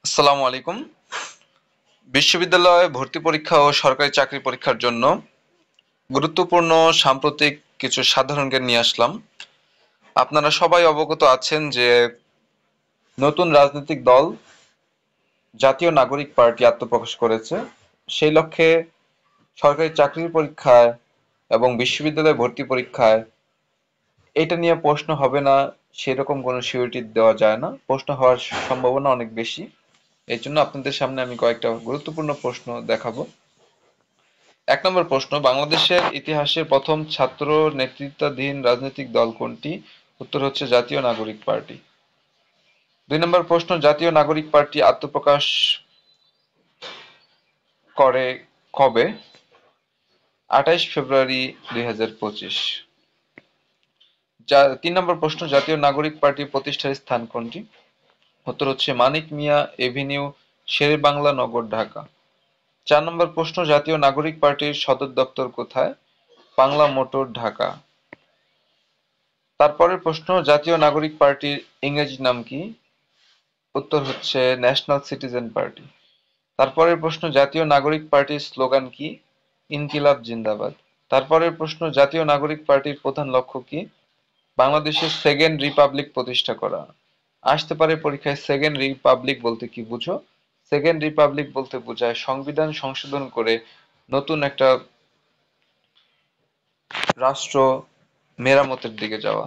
আসসালামু আলাইকুম। বিশ্ববিদ্যালয়ে ভর্তি পরীক্ষা ও সরকারি চাকরি পরীক্ষার জন্য গুরুত্বপূর্ণ সাম্প্রতিক কিছু সাধারণ জ্ঞান নিয়ে আসলাম। আপনারা সবাই অবগত আছেন যে নতুন রাজনৈতিক দল জাতীয় নাগরিক পার্টি আত্মপ্রকাশ করেছে। সেই লক্ষ্যে সরকারি চাকরির পরীক্ষায় এবং বিশ্ববিদ্যালয়ে ভর্তি পরীক্ষায় এটা নিয়ে প্রশ্ন হবে না সেরকম কোনো সিউরিটি দেওয়া যায় না। প্রশ্ন হওয়ার সম্ভাবনা অনেক বেশি। এই জন্য আপনাদের সামনে আমি কয়েকটা গুরুত্বপূর্ণ প্রশ্ন দেখাবো। ১ নম্বর প্রশ্ন, বাংলাদেশের ইতিহাসে প্রথম ছাত্র নেতৃত্বাধীন রাজনৈতিক দল কোনটি? উত্তর হচ্ছে জাতীয় নাগরিক পার্টি। ২ নম্বর প্রশ্ন, জাতীয় নাগরিক পার্টি আত্মপ্রকাশ করে কবে? ২৮ ফেব্রুয়ারি ২০২৫। ৩ নম্বর প্রশ্ন, জাতীয় নাগরিক পার্টি প্রতিষ্ঠার স্থান কোনটি? উত্তর হচ্ছে মানিক মিয়া এভিনিউ, শেরেবাংলা নগর, ঢাকা। ৪ নম্বর প্রশ্ন, জাতীয় নাগরিক পার্টির সদর দপ্তর কোথায়? বাংলা মোটর, ঢাকা। তারপরের প্রশ্ন, জাতীয় নাগরিক পার্টির ইংরেজি নাম কি? উত্তর হচ্ছে ন্যাশনাল সিটিজেন পার্টি। তারপরের প্রশ্ন, জাতীয় নাগরিক পার্টির স্লোগান কি? ইনকিলাব জিন্দাবাদ। তারপরের প্রশ্ন, জাতীয় নাগরিক পার্টির প্রধান লক্ষ্য কি? বাংলাদেশের সেকেন্ড রিপাবলিক প্রতিষ্ঠা করা। আসতে পারে পরীক্ষায়, সেকেন্ড রিপাবলিক বলতে কি বুঝো? সেকেন্ড রিপাবলিক বলতে বোঝায় সংবিধান সংশোধন করে নতুন একটা রাষ্ট্র মেরামতের দিকে যাওয়া।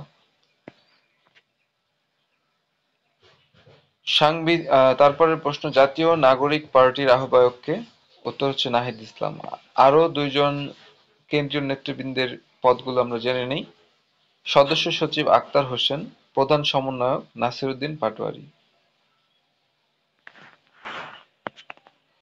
তারপরের প্রশ্ন, জাতীয় নাগরিক পার্টির আহ্বায়ক কে? উত্তর হচ্ছে নাহিদ ইসলাম। আরো দুইজন কেন্দ্রীয় নেতৃবৃন্দের পদগুলো আমরা জেনে নেই। সদস্য সচিব আক্তার হোসেন, প্রধান সমন্বয়ক নাসিরউদ্দিন পাটোয়ারি।